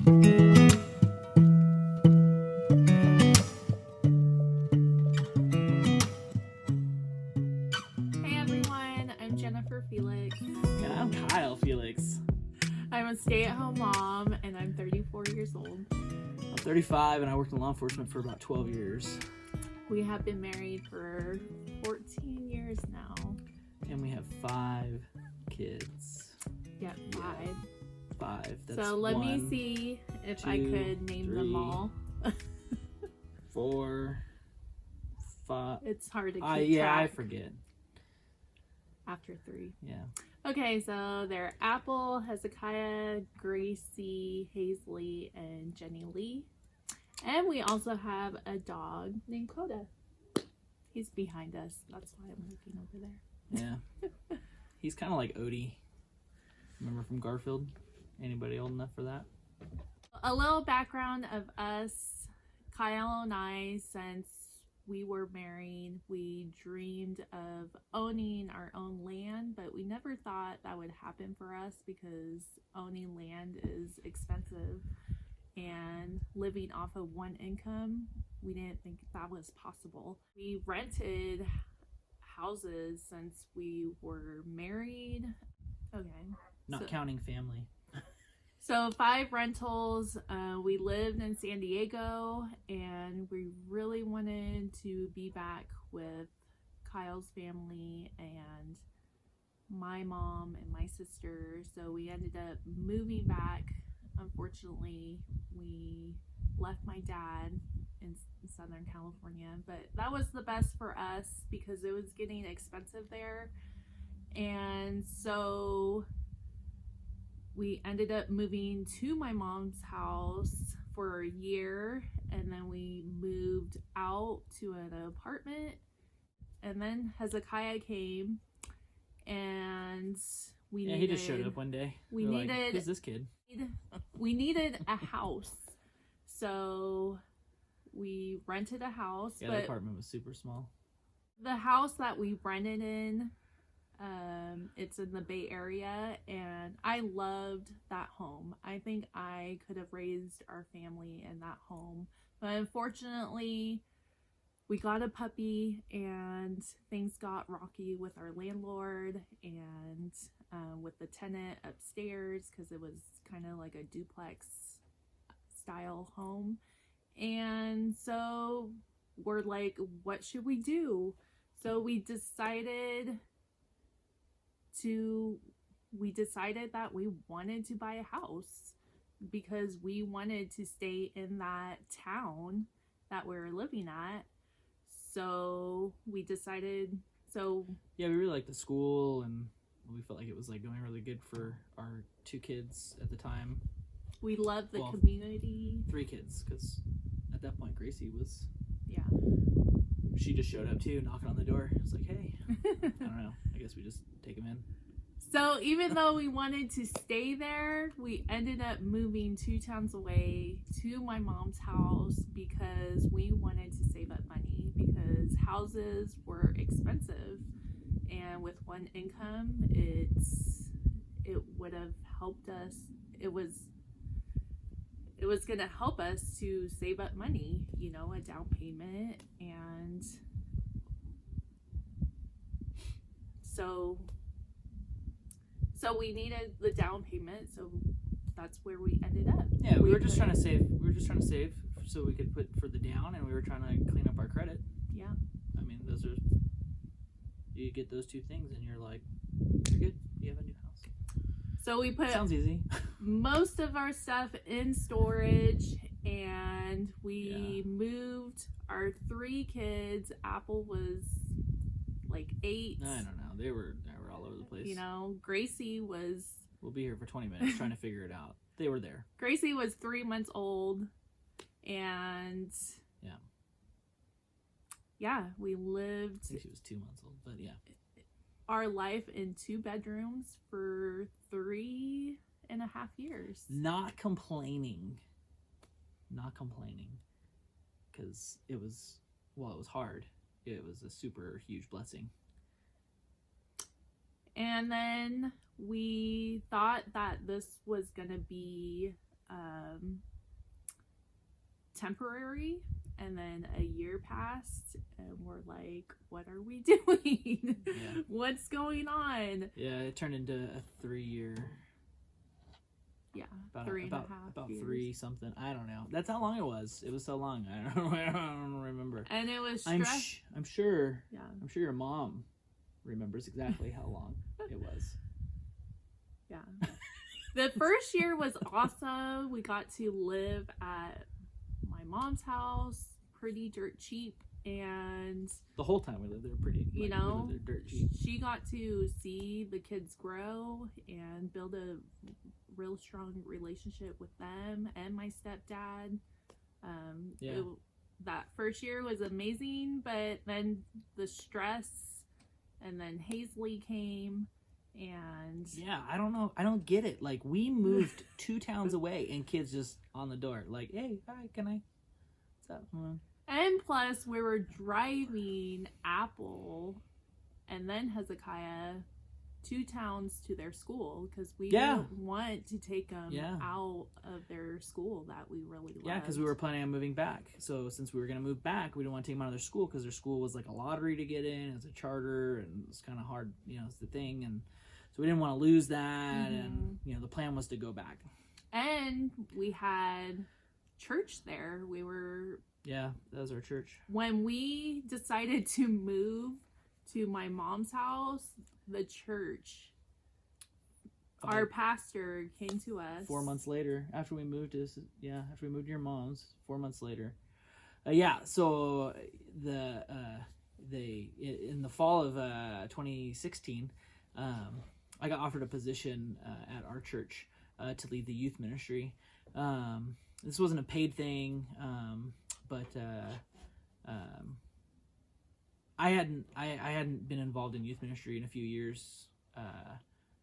Hey everyone, I'm Jennifer Felix. And I'm Kyle Felix. I'm a stay-at-home mom and I'm 34 years old. I'm 35 and I worked in law enforcement for about 12 years. We have been married for 14 years now. And we have 5 kids. Yeah, 5. 5. That's So let me 1, see if I 2, could name them 3. all. 4, 5. It's hard to keep Yeah, I track forget. after 3. Yeah. Okay, so they're Apple, Hezekiah, Gracie, Hazley, and Jenny Lee. And we also have a dog named Coda. He's behind us. That's why I'm looking over there. Yeah. He's kind of like Odie. Remember from Garfield? Anybody old enough for that? A little background of us. Kyle and I, since we were married, we dreamed of owning our own land, but we never thought that would happen for us because owning land is expensive, and living off of one income, we didn't think that was possible. We rented houses since we were married. Okay. Not counting family. So 5 rentals. We lived in San Diego and we really wanted to be back with Kyle's family and my mom and my sister. So we ended up moving back. Unfortunately, we left my dad in Southern California, but that was the best for us because it was getting expensive there. And so we ended up moving to my mom's house for a year, and then we moved out to an apartment, and then Hezekiah came, and he just showed up one day. We We're needed like, who's this kid? We needed a house, so we rented a house. Yeah, but the apartment was super small. the house that we rented in, it's in the Bay Area, and I loved that home. I think I could have raised our family in that home, but unfortunately we got a puppy and things got rocky with our landlord and with the tenant upstairs, because it was kind of like a duplex style home. And so we're like, what should we do? So we decided that we wanted to buy a house because we wanted to stay in that town that we were living at. So we decided, Yeah, we really liked the school and we felt like it was like going really good for our 2 kids at the time. we loved the community. 3 kids, because at that point Gracie was, Yeah. she just showed up too, knocking on the door. It's like, hey, I don't know, I guess we just take him in. So even though we wanted to stay there, we ended up moving 2 towns away to my mom's house because we wanted to save up money, because houses were expensive, and with one income it would have helped us. It was going to help us to save up money, a down payment. And so we needed the down payment, so that's where we ended up. Yeah, we were just trying to save. We were just trying to save so we could put for the down, and we were trying to clean up our credit. Yeah. I mean, those are, you get those 2 things, and you're like, you're good. You have a new house. So we put Sounds easy. most of our stuff in storage, and we moved our 3 kids. Apple was like 8. I don't know. They were all over the place. Gracie was. We'll be here for 20 minutes trying to figure it out. They were there. Gracie was 3 months old, and yeah, we lived. I think she was 2 months old, but yeah. Our life in 2 bedrooms for 3.5 years. Not complaining, because it was hard. It was a super huge blessing. And then we thought that this was going to be temporary, and then a year passed and we're like, what are we doing? Yeah. What's going on? Yeah, it turned into a 3-year. Yeah, About 3.5 about years. 3 something. I don't know. That's how long it was. It was so long. I don't remember. And it was stress. I'm sure. Yeah. I'm sure your mom remembers exactly how long it was. Yeah. The first year was awesome. We got to live at my mom's house, pretty dirt cheap, and The whole time we lived there, pretty. you we know, lived there dirt cheap. she got to see the kids grow and build a real strong relationship with them and my stepdad. Yeah. That first year was amazing, but then the stress, and then Hazley came, and Yeah, I don't know. I don't get it. Like, we moved 2 towns away, and kids just on the door, like, "Hey, hi, can I?" What's up? and plus we were driving Apple and then Hezekiah 2 towns to their school because we Yeah. didn't want to take them Yeah. out of their school that we really loved. Yeah, because we were planning on moving back. So since we were going to move back, we didn't want to take them out of their school because their school was like a lottery to get in. It was a charter, and it's kind of hard, it's the thing. And so we didn't want to lose that. And, the plan was to go back. And we had church there. Yeah, that was our church. When we decided to move to my mom's house, the church, our pastor came to us 4 months later, after we moved to your mom's, 4 months later. So in the fall of 2016, I got offered a position at our church to lead the youth ministry. This wasn't a paid thing, but I hadn't been involved in youth ministry in a few years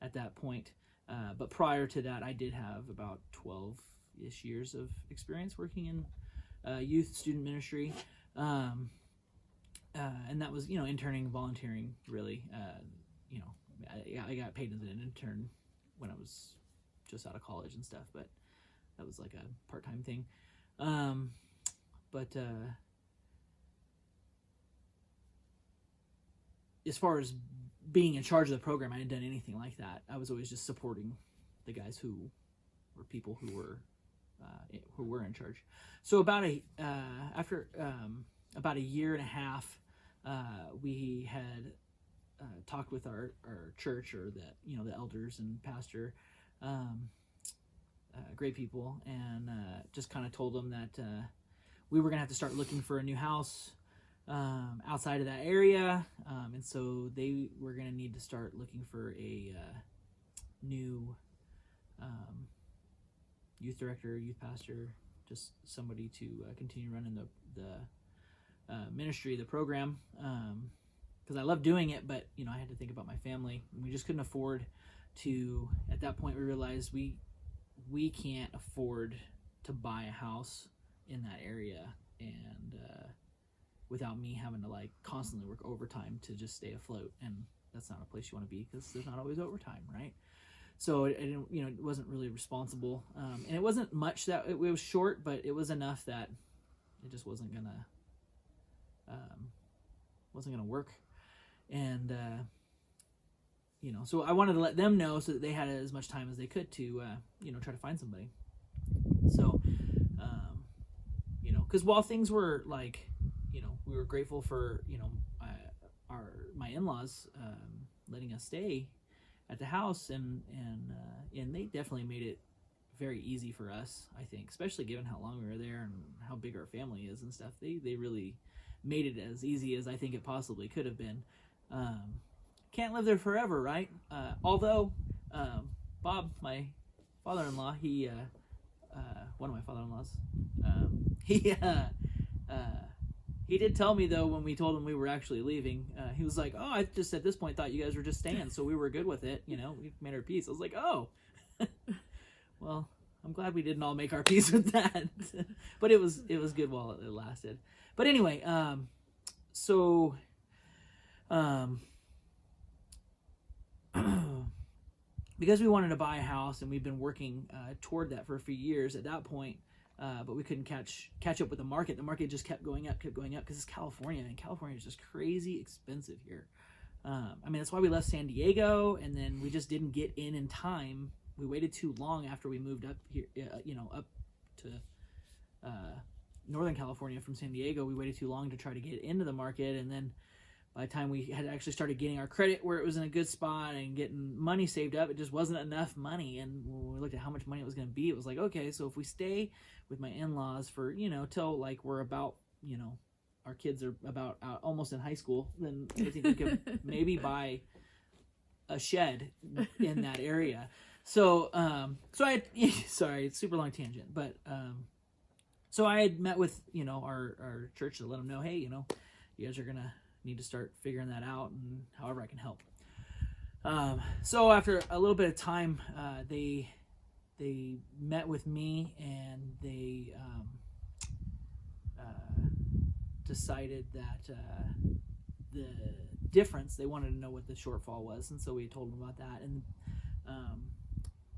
at that point. But prior to that, I did have about 12-ish years of experience working in youth student ministry. And that was, interning, volunteering, really. I got paid as an intern when I was just out of college and stuff, but that was like a part-time thing. As far as being in charge of the program, I hadn't done anything like that. I was always just supporting the guys who were people who were in charge. So after about a year and a half, we had talked with our church, or the elders and pastor, great people, and just kind of told them that we were gonna have to start looking for a new house outside of that area, and so they were going to need to start looking for a new youth director, youth pastor, just somebody to continue running the ministry, the program, because I love doing it, but I had to think about my family, and we just couldn't afford to. At that point, we realized we can't afford to buy a house in that area, and without me having to constantly work overtime to just stay afloat. And that's not a place you want to be, because there's not always overtime, right? So it wasn't really responsible, and it wasn't much that it was short, but it was enough that it just wasn't gonna work. And so I wanted to let them know so that they had as much time as they could to try to find somebody. So because while things were we were grateful for my in-laws letting us stay at the house, and they definitely made it very easy for us, I think, especially given how long we were there and how big our family is and stuff. They really made it as easy as I think it possibly could have been. Can't live there forever, right? Although Bob, my father-in-law, he one of my father-in-laws, he did tell me, though, when we told him we were actually leaving, he was like, "Oh, I just at this point thought you guys were just staying, so we were good with it. We made our peace." I was like, "Oh, well, I'm glad we didn't all make our peace with that." But it was good while it lasted. But anyway, because we wanted to buy a house, and we've been working toward that for a few years at that point, but we couldn't catch up with the market. The market just kept going up because it's California, and California is just crazy expensive here. I mean, that's why we left San Diego, and then we just didn't get in time. We waited too long after we moved up here, up to Northern California from San Diego. We waited too long to try to get into the market, and then by the time we had actually started getting our credit where it was in a good spot and getting money saved up, it just wasn't enough money. And when we looked at how much money it was going to be, it was like, okay, so if we stay with my in-laws for, till like we're about, our kids are about almost in high school, then I think we could maybe buy a shed in that area. So, sorry, it's super long tangent, but, so I had met with, our church to let them know, hey, you guys are going to need to start figuring that out, and however I can help. So after a little bit of time, they met with me, and they decided that the difference, they wanted to know what the shortfall was, and so we told them about that, and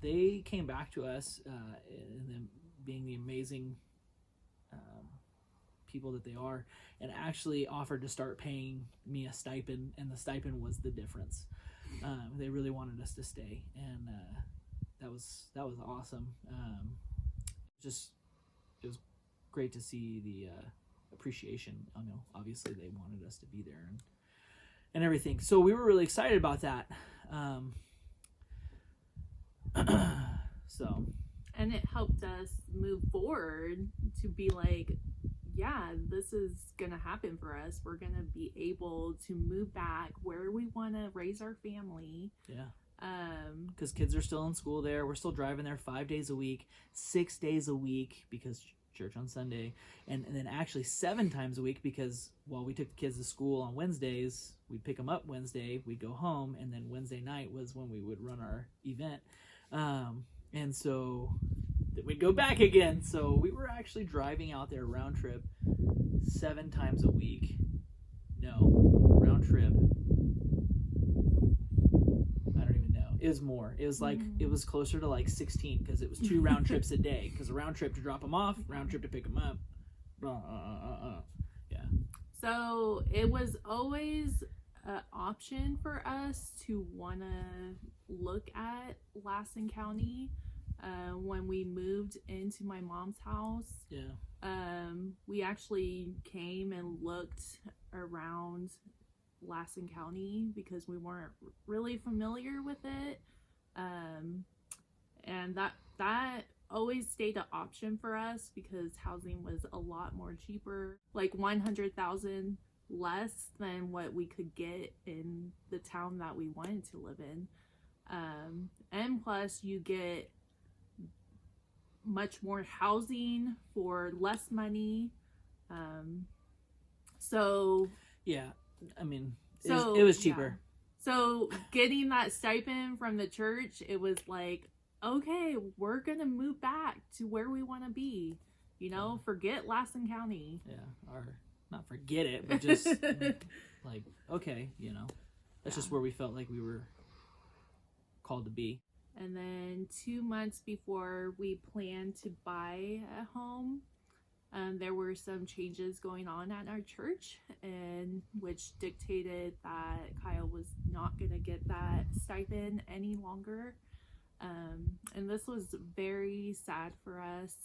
they came back to us, and then being the amazing people that they are, and actually offered to start paying me a stipend, and the stipend was the difference. They really wanted us to stay, and that was awesome. It was great to see the appreciation. Obviously they wanted us to be there and everything, so we were really excited about that. And it helped us move forward to be like, yeah, this is gonna happen for us. We're gonna be able to move back where we want to raise our family. Yeah. Because kids are still in school there. We're still driving there 5 days a week, 6 days a week because church on Sunday, and then actually 7 times a week because while we took the kids to school on Wednesdays, we'd pick them up Wednesday, we'd go home, and then Wednesday night was when we would run our event. And so then we'd go back again. So we were actually driving out there round trip 7 times a week. No, round trip. I don't even know. It was more. It was like, it was closer to like 16 because it was 2 round trips a day. Because a round trip to drop them off, round trip to pick them up. Yeah. So it was always an option for us to want to look at Lassen County. When we moved into my mom's house, we actually came and looked around Lassen County because we weren't really familiar with it, and that always stayed an option for us because housing was a lot more cheaper, like $100,000 less than what we could get in the town that we wanted to live in, and plus you get much more housing for less money. So yeah, I mean, it was cheaper. Yeah. So getting that stipend from the church, it was like, okay, we're gonna move back to where we want to be. Forget Lassen County. Yeah, or not forget it, but just like, okay, that's just where we felt like we were called to be. And then 2 months before we planned to buy a home, there were some changes going on at our church, and which dictated that Kyle was not going to get that stipend any longer. And this was very sad for us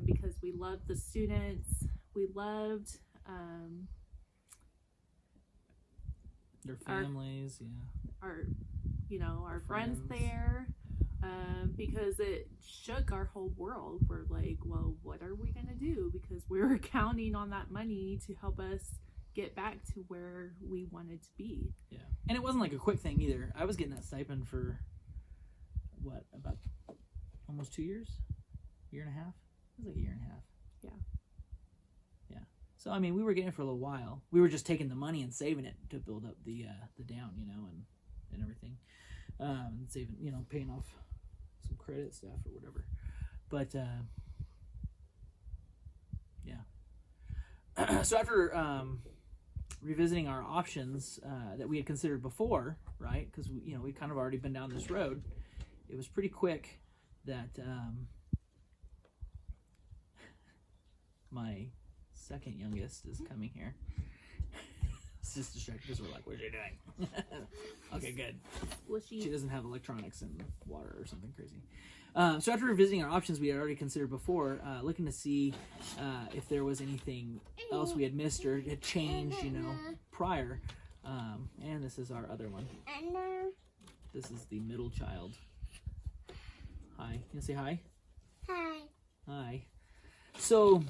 because we loved the students. We loved their families, our friends there, because it shook our whole world. We're like, well, what are we gonna do? Because we were counting on that money to help us get back to where we wanted to be. Yeah, and it wasn't like a quick thing either. I was getting that stipend for about almost 2 years, year and a half. It was like a year and a half. Yeah. So I mean, we were getting it for a little while. We were just taking the money and saving it to build up the down, and everything, saving, paying off some credit stuff or whatever. But yeah. So after revisiting our options that we had considered before, right? Because we kind of already been down this road. it was pretty quick that my second youngest is coming here. It's just distracted because we're like, what's she doing? Okay, good. She doesn't have electronics and water or something crazy. So after revisiting our options we had already considered before, looking to see if there was anything else we had missed or had changed, prior. And this is our other one. This is the middle child. Hi. You want to say hi? Hi. Hi. So,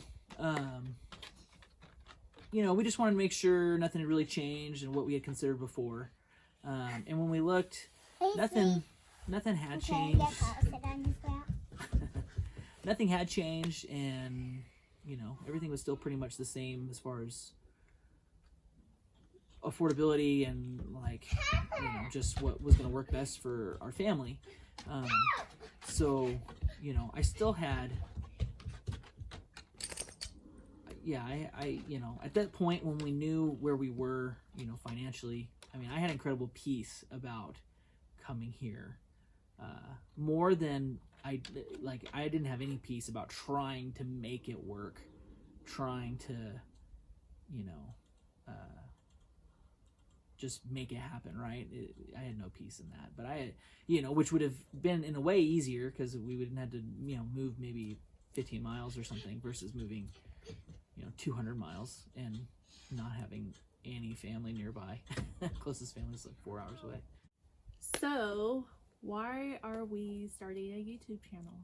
we just wanted to make sure nothing had really changed and what we had considered before. And when we looked, nothing had changed. Nothing had changed, and everything was still pretty much the same as far as affordability and just what was going to work best for our family. So I still had. I at that point when we knew where we were, financially, I had incredible peace about coming here. More than I didn't have any peace about trying to make it work, trying to, just make it happen, right? I had no peace in that, but I, which would have been in a way easier because we wouldn't have to, move maybe 15 miles or something versus moving 200 miles and not having any family nearby. Closest family is like 4 hours away. So, why are we starting a YouTube channel?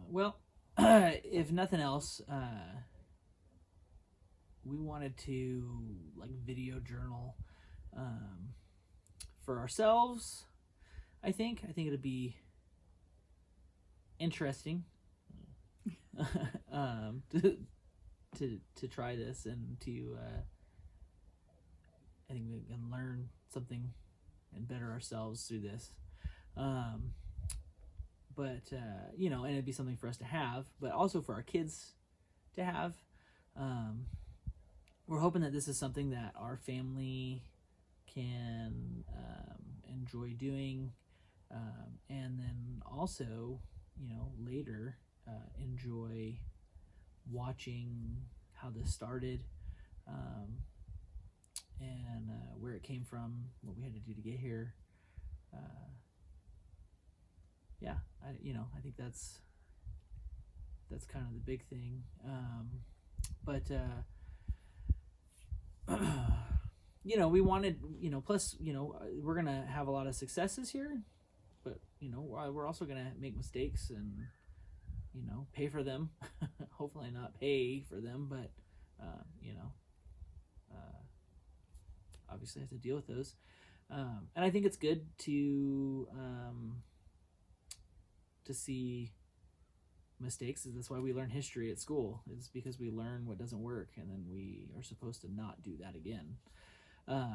Well, if nothing else, we wanted to video journal for ourselves. I think it'd be interesting to try this and to I think we can learn something and better ourselves through this. But and it'd be something for us to have, but also for our kids to have. We're hoping that this is something that our family can enjoy doing, and then also, later enjoy watching how this started, and where it came from, what we had to do to get here. I think that's kind of the big thing. But we wanted, plus, we're gonna have a lot of successes here, but we're also gonna make mistakes and pay for them. Hopefully not pay for them, but obviously have to deal with those. And I think it's good to see mistakes. That's why we learn history at school. It's because we learn what doesn't work, and then we are supposed to not do that again.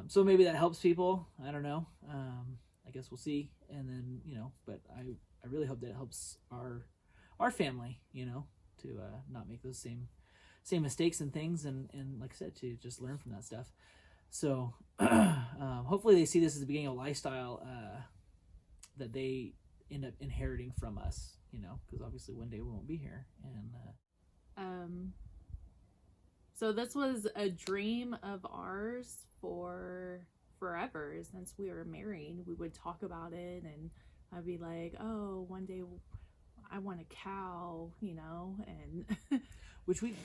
So maybe that helps people. I don't know. I guess we'll see. And then but I really hope that it helps our family, to not make those same mistakes and things, and like I said, to just learn from that stuff. So hopefully they see this as the beginning of a lifestyle that they end up inheriting from us, because obviously one day we won't be here. And so this was a dream of ours for forever. Since we were married, we would talk about it, and I'd be like, oh, one day I want a cow, and which we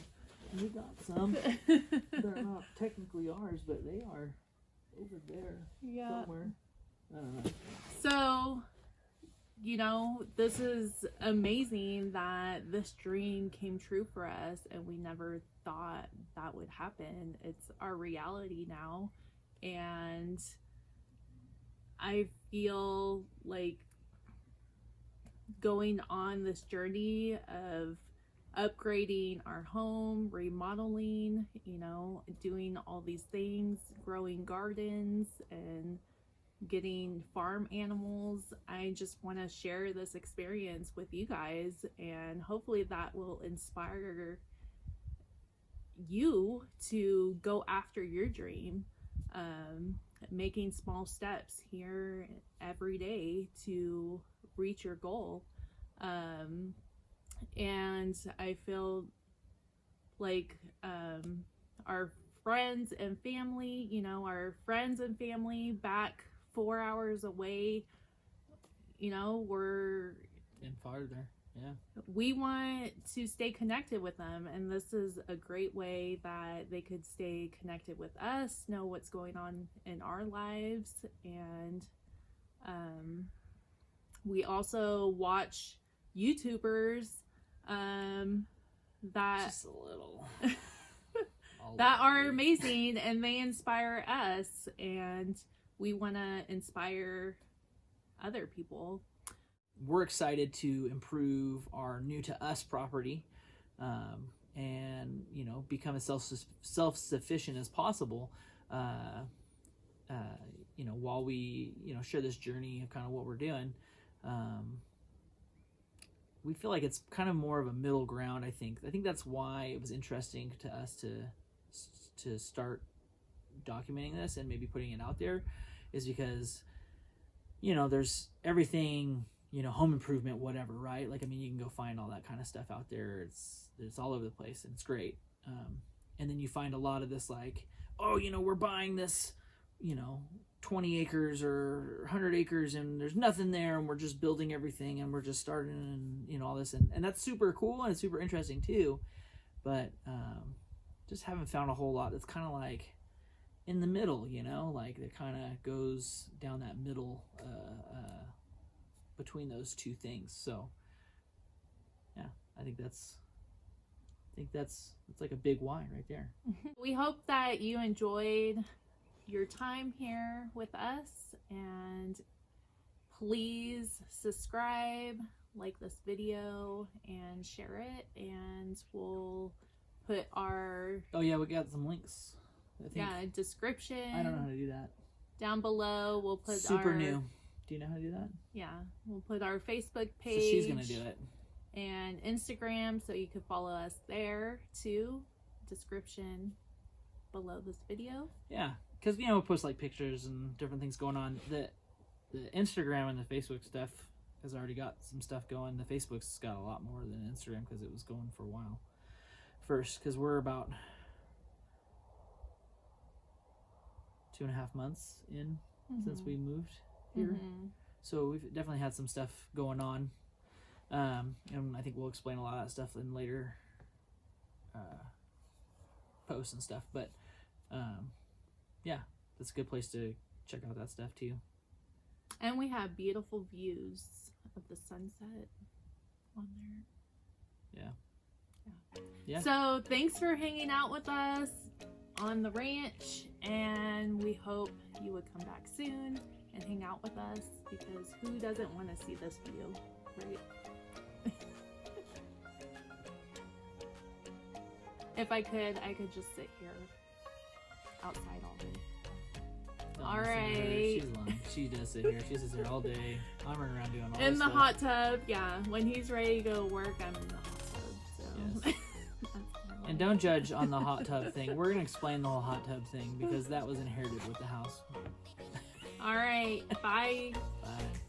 got some. They're not technically ours, but they are over there somewhere. I don't know. So, this is amazing that this dream came true for us, and we never thought that would happen. It's our reality now, and I feel like going on this journey of upgrading our home, remodeling, doing all these things, growing gardens and getting farm animals. I just want to share this experience with you guys, and hopefully that will inspire you to go after your dream, making small steps here every day to reach your goal. And I feel like our friends and family, our friends and family back 4 hours away, And farther. Yeah. we want to stay connected with them, and this is a great way that they could stay connected with us, know what's going on in our lives. And we also watch YouTubers that Just a little. that are amazing, and they inspire us, and we want to inspire other people. We're excited to improve our new to us property, and become as self-sufficient as possible, while we share this journey of kind of what we're doing. We feel like it's kind of more of a middle ground. I think that's why it was interesting to us to start documenting this and maybe putting it out there, is because there's everything, home improvement, whatever, right? Like, I mean, you can go find all that kind of stuff out there. It's all over the place, and it's great. And then you find a lot of this, like, we're buying this, 20 acres or 100 acres, and there's nothing there, and we're just building everything, and we're just starting, and all this, and that's super cool, and it's super interesting too, but just haven't found a whole lot that's kind of like in the middle, like that kind of goes down that middle between those two things. So yeah, I think that's like a big why right there. We hope that you enjoyed your time here with us, and please subscribe, like this video, and share it, and we'll put our we got some links, I think. description. I don't know how to do that. Down below we'll put super new. Do you know how to do that? Yeah, we'll put our Facebook page. So she's gonna do it. And Instagram, so you can follow us there too. Description below this video. Yeah, because we'll post like pictures and different things going on. The Instagram and the Facebook stuff has already got some stuff going. The Facebook's got a lot more than Instagram because it was going for a while first. Because we're about 2.5 months in since we moved here, so we've definitely had some stuff going on. And I think we'll explain a lot of that stuff in later posts and stuff, but yeah, that's a good place to check out that stuff too. And we have beautiful views of the sunset on there. Yeah. So thanks for hanging out with us on the ranch, and we hope you would come back soon and hang out with us, because who doesn't want to see this view, right? If I could just sit here outside all day. All right. She's lying. She does sit here. She sits here all day. I'm running around doing all in this the stuff. hot tub. Yeah, when he's ready to go to work, I'm in the hot tub. So. Yes. And don't judge on the hot tub thing. We're gonna explain the whole hot tub thing because that was inherited with the house. All right. Bye. Bye.